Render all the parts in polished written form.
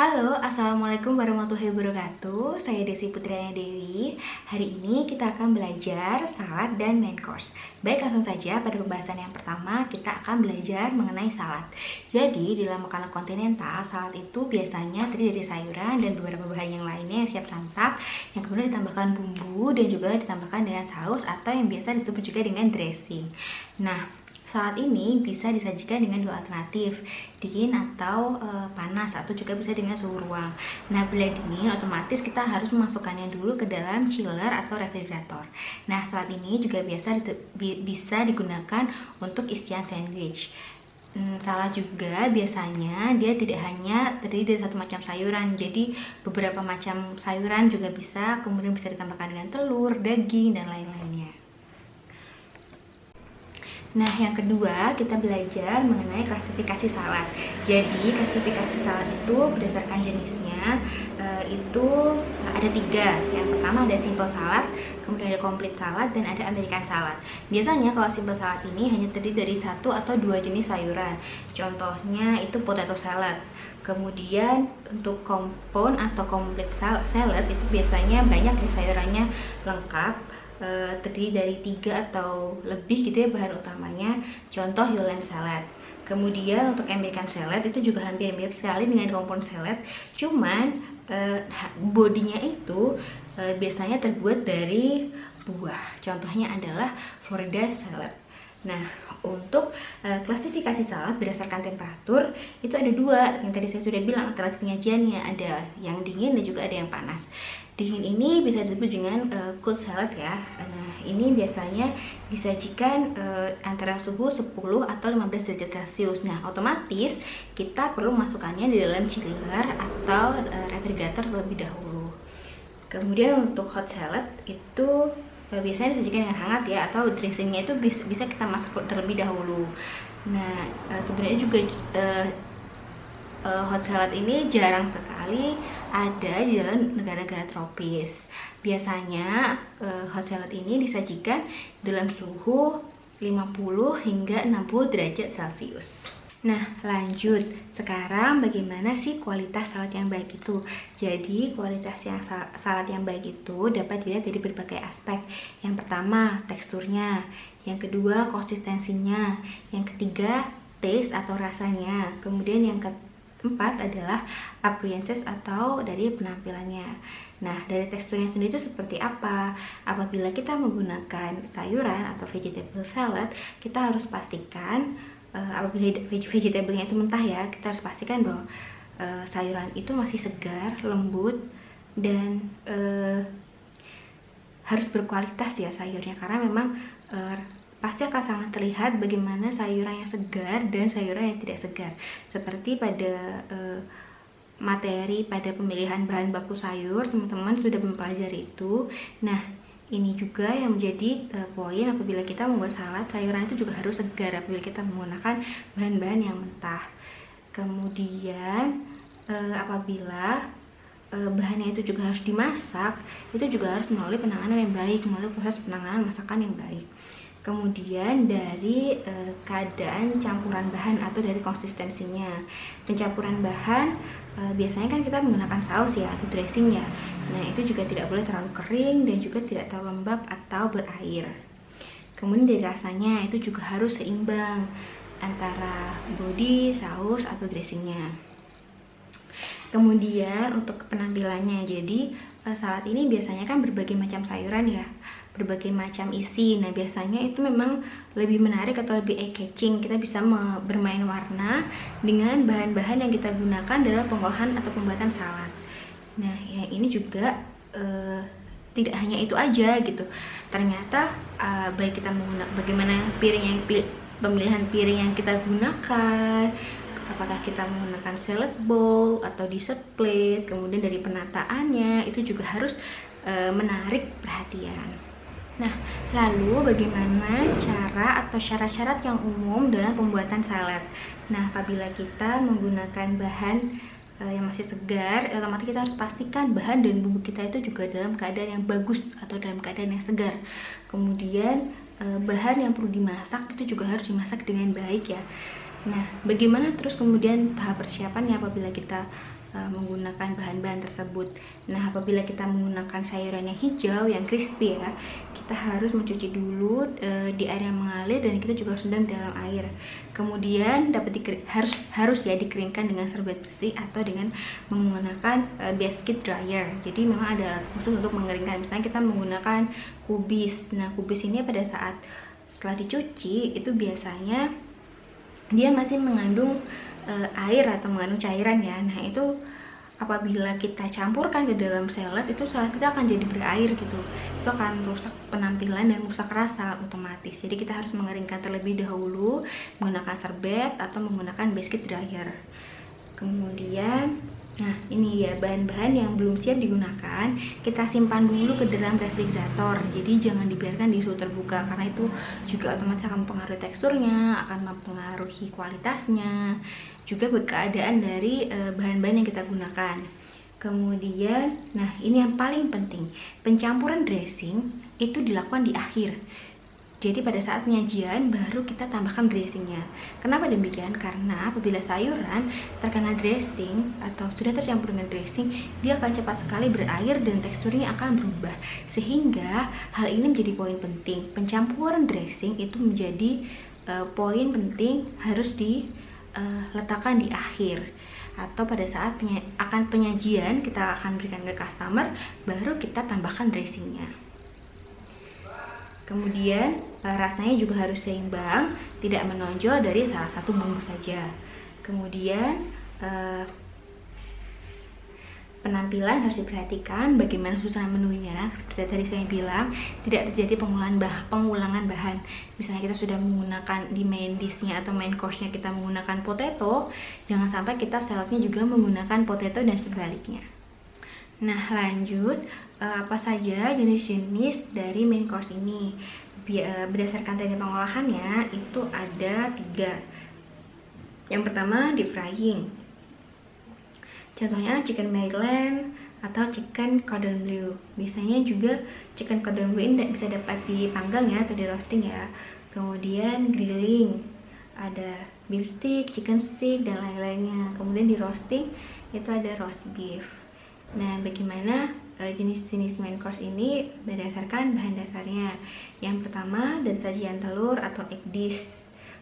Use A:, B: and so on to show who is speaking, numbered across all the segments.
A: Halo, Assalamualaikum warahmatullahi wabarakatuh. Saya Desi Putriana Dewi. Hari ini kita akan belajar salad dan main course. Baik, langsung saja pada pembahasan yang pertama kita akan belajar mengenai salad. Jadi, di dalam makanan kontinental, salad itu biasanya terdiri dari sayuran dan beberapa bahan yang lainnya yang siap santap, yang kemudian ditambahkan bumbu dan juga ditambahkan dengan saus atau yang biasa disebut juga dengan dressing. Nah, salad ini bisa disajikan dengan dua alternatif, dingin atau panas, atau juga bisa dengan suhu ruang. Nah, bila dingin otomatis kita harus memasukkannya dulu ke dalam chiller atau refrigerator. Nah, salad ini juga bisa digunakan untuk isian sandwich. Salad juga biasanya dia tidak hanya terdiri dari satu macam sayuran, jadi beberapa macam sayuran juga bisa, kemudian bisa ditambahkan dengan telur, daging, dan lain-lainnya. Nah, yang kedua kita belajar mengenai klasifikasi salad. Jadi, klasifikasi salad itu berdasarkan jenisnya itu ada 3. Yang pertama ada simple salad, kemudian ada complete salad, dan ada American salad. Biasanya kalau simple salad ini hanya terdiri dari 1 atau 2 jenis sayuran. Contohnya itu potato salad. Kemudian untuk compound atau complete salad itu biasanya banyak ya sayurannya lengkap, terdiri dari 3 atau lebih gitu ya bahan utamanya, contoh whole lamb salad. Kemudian untuk American salad itu juga hampir mirip sekali dengan compound salad, cuman bodinya itu biasanya terbuat dari buah, contohnya adalah Florida salad. Nah, untuk klasifikasi salad berdasarkan temperatur itu ada 2 yang tadi saya sudah bilang alternatif penyajiannya, ada yang dingin dan juga ada yang panas. Dingin ini bisa disebut dengan cold salad ya. Nah, ini biasanya disajikan antara suhu 10 atau 15 derajat Celcius. Nah, otomatis kita perlu masukkannya di dalam chiller atau refrigerator terlebih dahulu. Kemudian untuk hot salad itu biasanya disajikan dengan hangat ya, atau dressingnya itu bisa kita masak terlebih dahulu. Nah, sebenarnya juga hot salad ini jarang sekali ada di dalam negara-negara tropis. Biasanya hot salad ini disajikan dalam suhu 50 hingga 60 derajat Celcius. Nah, lanjut. Sekarang bagaimana sih kualitas salad yang baik itu? Jadi, kualitas salad yang baik itu dapat dilihat dari berbagai aspek. Yang pertama, teksturnya. Yang kedua, konsistensinya. Yang ketiga, taste atau rasanya. Kemudian yang keempat adalah appearances atau dari penampilannya. Nah, dari teksturnya sendiri itu seperti apa? Apabila kita menggunakan sayuran atau vegetable salad, kita harus pastikan apabila vegetable-nya itu mentah ya, kita harus pastikan bahwa sayuran itu masih segar, lembut, dan harus berkualitas ya sayurnya, karena memang pasti akan sangat terlihat bagaimana sayuran yang segar dan sayuran yang tidak segar. Seperti pada materi pada pemilihan bahan baku sayur, teman-teman sudah mempelajari itu. Nah, ini juga yang menjadi poin apabila kita membuat salad, sayuran itu juga harus segar apabila kita menggunakan bahan-bahan yang mentah. Kemudian apabila bahannya itu juga harus dimasak, itu juga harus melalui penanganan yang baik, melalui proses penanganan masakan yang baik. Kemudian dari keadaan campuran bahan atau dari konsistensinya. Pencampuran bahan biasanya kan kita menggunakan saus ya atau dressing ya. Nah, itu juga tidak boleh terlalu kering dan juga tidak terlalu lembab atau berair. Kemudian dari rasanya itu juga harus seimbang antara body, saus atau dressingnya. Kemudian untuk penampilannya, jadi salad ini biasanya kan berbagai macam sayuran ya, berbagai macam isi. Nah, biasanya itu memang lebih menarik atau lebih eye-catching. Kita bisa bermain warna dengan bahan-bahan yang kita gunakan dalam pengolahan atau pembuatan salad. Nah, yang ini juga tidak hanya itu aja gitu. Ternyata baik kita menggunakan bagaimana pemilihan piring yang kita gunakan, apakah kita menggunakan salad bowl atau dessert plate, kemudian dari penataannya itu juga harus menarik perhatian. Nah, lalu bagaimana cara atau syarat-syarat yang umum dalam pembuatan salad? Nah, apabila kita menggunakan bahan yang masih segar, otomatis kita harus pastikan bahan dan bumbu kita itu juga dalam keadaan yang bagus atau dalam keadaan yang segar. Kemudian bahan yang perlu dimasak itu juga harus dimasak dengan baik ya. Nah, bagaimana terus kemudian tahap persiapannya apabila kita menggunakan bahan-bahan tersebut. Nah, apabila kita menggunakan sayuran yang hijau, yang crispy ya, kita harus mencuci dulu di air yang mengalir, dan kita juga harus rendam dalam air. Kemudian harus ya dikeringkan dengan serbet bersih atau dengan menggunakan basket dryer. Jadi memang ada alat khusus untuk mengeringkan. Misalnya kita menggunakan kubis. Nah, kubis ini pada saat setelah dicuci itu biasanya dia masih mengandung air atau mengandung cairan ya. Nah, itu apabila kita campurkan ke dalam salad, itu salad kita akan jadi berair gitu. Itu akan merusak penampilan dan merusak rasa otomatis. Jadi kita harus mengeringkan terlebih dahulu menggunakan serbet atau menggunakan basket dryer. Kemudian nah, ini ya bahan-bahan yang belum siap digunakan, kita simpan dulu ke dalam refrigerator. Jadi jangan dibiarkan di suhu terbuka, karena itu juga otomatis akan mempengaruhi teksturnya, akan mempengaruhi kualitasnya, juga keadaan dari bahan-bahan yang kita gunakan. Kemudian, nah ini yang paling penting, pencampuran dressing itu dilakukan di akhir. Jadi pada saat penyajian baru kita tambahkan dressingnya. Kenapa demikian? Karena apabila sayuran terkena dressing atau sudah tercampur dengan dressing, dia akan cepat sekali berair dan teksturnya akan berubah. Sehingga hal ini menjadi poin penting. Pencampuran dressing itu menjadi poin penting, harus diletakkan di akhir. Atau pada saat akan penyajian kita akan berikan ke customer, baru kita tambahkan dressingnya. Kemudian rasanya juga harus seimbang, tidak menonjol dari salah satu bumbu saja. Kemudian penampilan harus diperhatikan, bagaimana susunan menunya. Seperti tadi saya bilang, tidak terjadi pengulangan bahan. Misalnya kita sudah menggunakan di main dish-nya atau main course-nya kita menggunakan potato, jangan sampai kita saladnya juga menggunakan potato dan sebaliknya. Nah, lanjut, apa saja jenis-jenis dari main course ini? Berdasarkan teknik pengolahannya itu ada 3. Yang pertama, deep frying. Contohnya chicken Maryland atau chicken cordon bleu. Biasanya juga chicken cordon bleu ini bisa dapat dipanggang ya atau di roasting ya. Kemudian grilling, ada beef stick, chicken stick, dan lain-lainnya. Kemudian di roasting itu ada roast beef. Nah, bagaimana jenis-jenis main course ini berdasarkan bahan dasarnya. Yang pertama, dari sajian telur atau egg dish,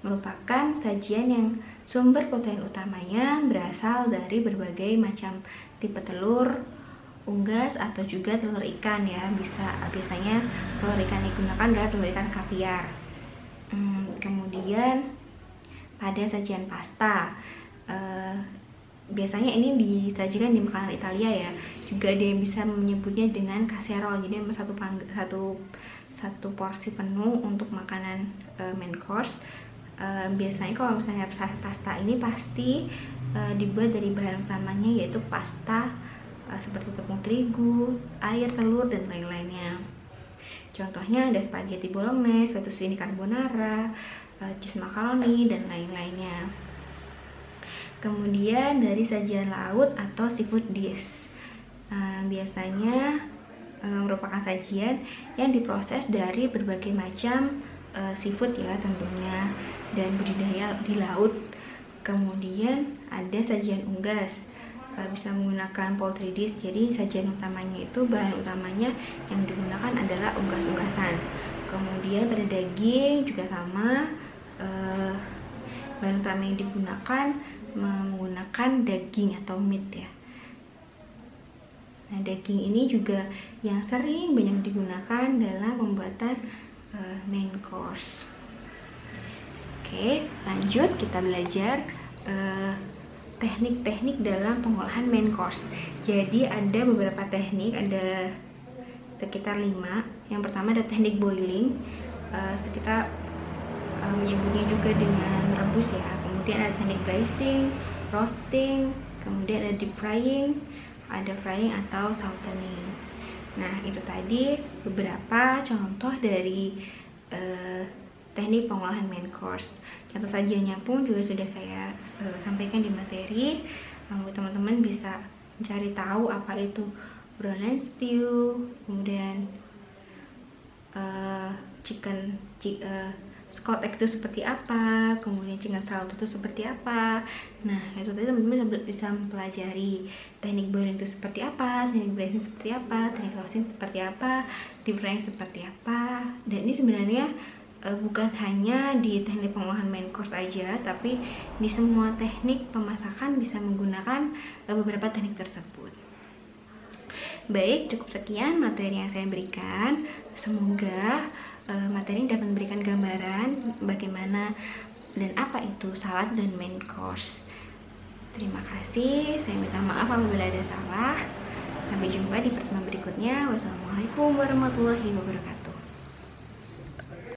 A: merupakan sajian yang sumber protein utamanya berasal dari berbagai macam tipe telur, unggas, atau juga telur ikan ya. Biasanya telur ikan digunakan adalah telur ikan kaviar. Kemudian pada sajian pasta, biasanya ini disajikan di makanan Italia ya. Juga dia bisa menyebutnya dengan casserole. Jadi satu porsi penuh untuk makanan main course. Biasanya kalau misalnya pasta ini pasti dibuat dari bahan utamanya, yaitu pasta seperti tepung terigu, air, telur, dan lain-lainnya. Contohnya ada spaghetti bolognese, fettuccine carbonara, cheese macaroni, dan lain-lainnya. Kemudian dari sajian laut atau seafood dish, biasanya merupakan sajian yang diproses dari berbagai macam seafood ya tentunya, dan budidaya di laut. Kemudian ada sajian unggas, bisa menggunakan poultry dish. Jadi sajian utamanya itu, bahan utamanya yang digunakan adalah unggas-unggasan. Kemudian pada daging juga sama, bahan utama yang digunakan menggunakan daging atau meat ya. Nah, daging ini juga yang sering banyak digunakan dalam pembuatan main course. Oke, lanjut kita belajar teknik-teknik dalam pengolahan main course. Jadi ada beberapa teknik, ada sekitar 5. Yang pertama ada teknik boiling, kita menyebutnya juga dengan rebus ya. Kemudian ada teknik braising, roasting, kemudian ada deep frying, ada frying atau sautening. Nah, itu tadi beberapa contoh dari teknik pengolahan main course. Contoh sajiannya pun juga sudah saya sampaikan di materi. Teman-teman bisa mencari tahu apa itu brown and stew, kemudian Scald egg itu seperti apa, kemudian chicken salad itu seperti apa. Nah, itu tadi teman-teman bisa mempelajari teknik boiling itu seperti apa, teknik braising seperti apa, teknik roasting seperti apa, deep frying seperti apa. Dan ini sebenarnya bukan hanya di teknik pengolahan main course aja, tapi di semua teknik pemasakan bisa menggunakan beberapa teknik tersebut. Baik, cukup sekian materi yang saya berikan. Semoga materi dapat memberikan gambaran bagaimana dan apa itu salad dan main course. Terima kasih, saya minta maaf apabila ada salah. Sampai jumpa di pertemuan berikutnya. Wassalamualaikum warahmatullahi wabarakatuh.